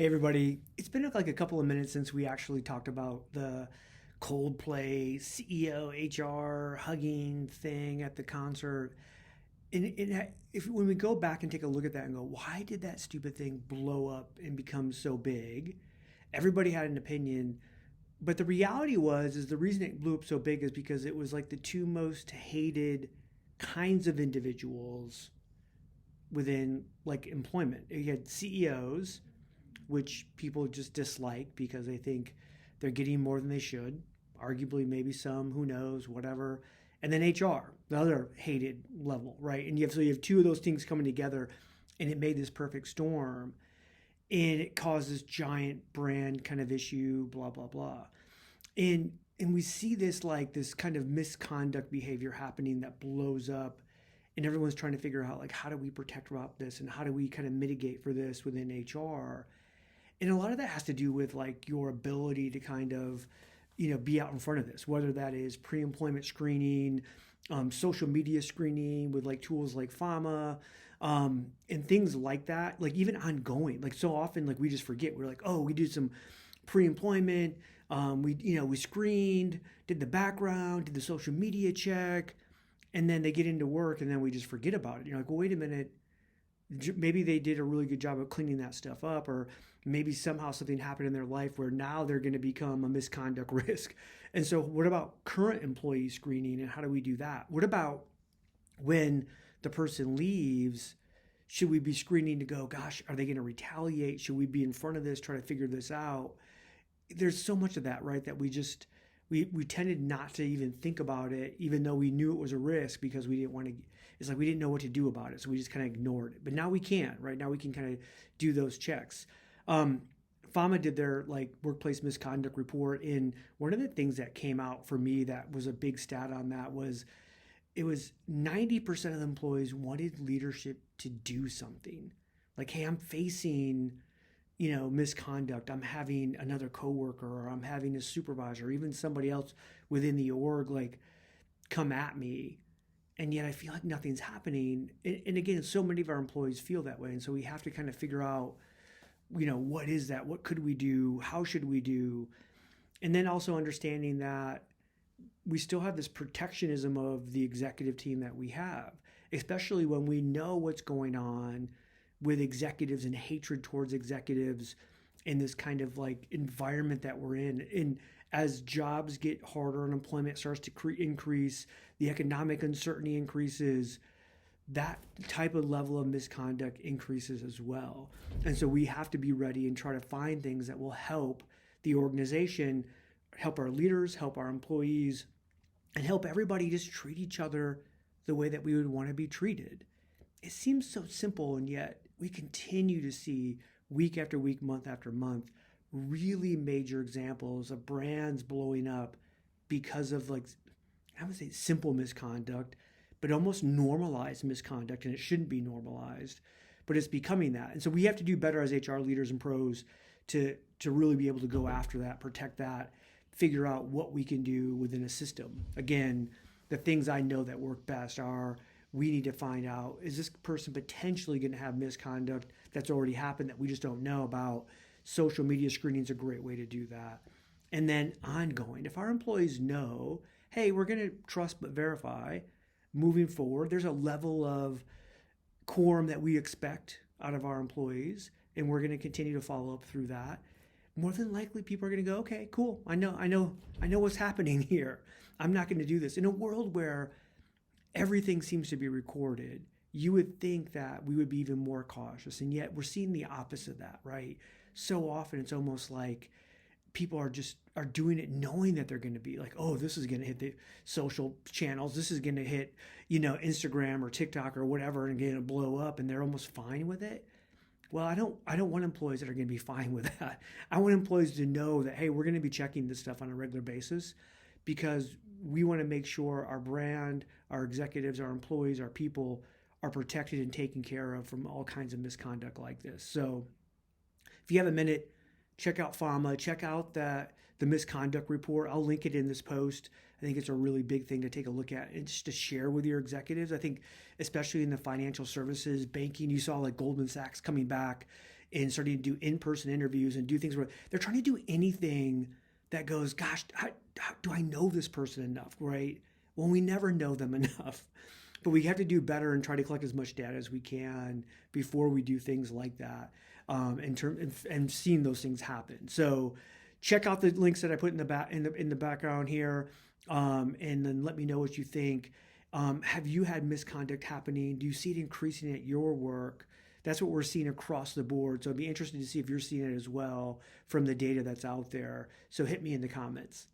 Hey everybody, it's been like a couple of minutes since we actually talked about the Coldplay CEO HR hugging thing at the concert. And if when we go back and take a look at that and go, why did that stupid thing blow up and become so big? Everybody had an opinion, but the reality is the reason it blew up so big is because it was like the two most hated kinds of individuals within like employment. You had CEOs, which people just dislike because they think they're getting more than they should. Arguably, maybe some, who knows, whatever. And then HR, the other hated level, right? And you have two of those things coming together, and it made this perfect storm, and it caused this giant brand kind of issue, blah blah blah. And we see this like this kind of misconduct behavior happening that blows up, and everyone's trying to figure out like how do we protect about this and how do we kind of mitigate for this within HR. And a lot of that has to do with like your ability to kind of be out in front of this, whether that is pre-employment screening, social media screening with like tools like fama, and things like that, like even ongoing. Like so often like we just forget, we're like, oh, we did some pre-employment, we screened, did the background, did the social media check, and then they get into work and then we just forget about it. You're like, well, wait a minute, maybe they did a really good job of cleaning that stuff up, or maybe somehow something happened in their life where now they're going to become a misconduct risk. And so what about current employee screening, and how do we do that? What about when the person leaves? Should we be screening to go, gosh, are they going to retaliate? Should we be in front of this, try to figure this out? There's so much of that, right? That we tended not to even think about it, even though we knew it was a risk, because we didn't want to. It's like we didn't know what to do about it, so we just kind of ignored it. But now we can, right? Now we can kind of do those checks. Um, Fama did their like workplace misconduct report, and one of the things that came out for me that was a big stat on that was it was 90% of the employees wanted leadership to do something. Like, hey, I'm facing misconduct. I'm having another coworker, or I'm having a supervisor, or even somebody else within the org, like come at me. And yet I feel like nothing's happening. And again, so many of our employees feel that way. And so we have to kind of figure out, what is that? What could we do? How should we do? And then also understanding that we still have this protectionism of the executive team that we have, especially when we know what's going on with executives and hatred towards executives in this kind of like environment that we're in. And as jobs get harder and employment starts to increase, the economic uncertainty increases, that type of level of misconduct increases as well. And so we have to be ready and try to find things that will help the organization, help our leaders, help our employees, and help everybody just treat each other the way that we would want to be treated. It seems so simple, and yet we continue to see week after week, month after month, really major examples of brands blowing up because of like, I would say simple misconduct, but almost normalized misconduct, and it shouldn't be normalized, but it's becoming that. And so we have to do better as HR leaders and pros to really be able to go after that, protect that, figure out what we can do within a system. Again, the things I know that work best are, we need to find out, is this person potentially going to have misconduct that's already happened that we just don't know about? Social media screening is a great way to do that. And then ongoing, if our employees know, hey, we're going to trust but verify moving forward, there's a level of quorum that we expect out of our employees, and we're going to continue to follow up through that. More than likely, people are going to go, okay, cool. I know what's happening here. I'm not going to do this. In a world where everything seems to be recorded, you would think that we would be even more cautious. And yet we're seeing the opposite of that, right? So often it's almost like people are doing it knowing that they're going to be like, oh, this is going to hit the social channels. This is going to hit, Instagram or TikTok or whatever, and going to blow up, and they're almost fine with it. Well, I don't want employees that are going to be fine with that. I want employees to know that, hey, we're going to be checking this stuff on a regular basis, because we want to make sure our brand, our executives, our employees, our people are protected and taken care of from all kinds of misconduct like this. So if you have a minute, check out FAMA, check out the misconduct report. I'll link it in this post. I think it's a really big thing to take a look at and just to share with your executives. I think especially in the financial services, banking, you saw like Goldman Sachs coming back and starting to do in-person interviews and do things where they're trying to do anything that goes, gosh, how do I know this person enough, right? Well, we never know them enough. But we have to do better and try to collect as much data as we can before we do things like that, and seeing those things happen. So check out the links that I put in the background here, and then let me know what you think. Have you had misconduct happening? Do you see it increasing at your work? That's what we're seeing across the board. So I'd be interested to see if you're seeing it as well from the data that's out there. So hit me in the comments.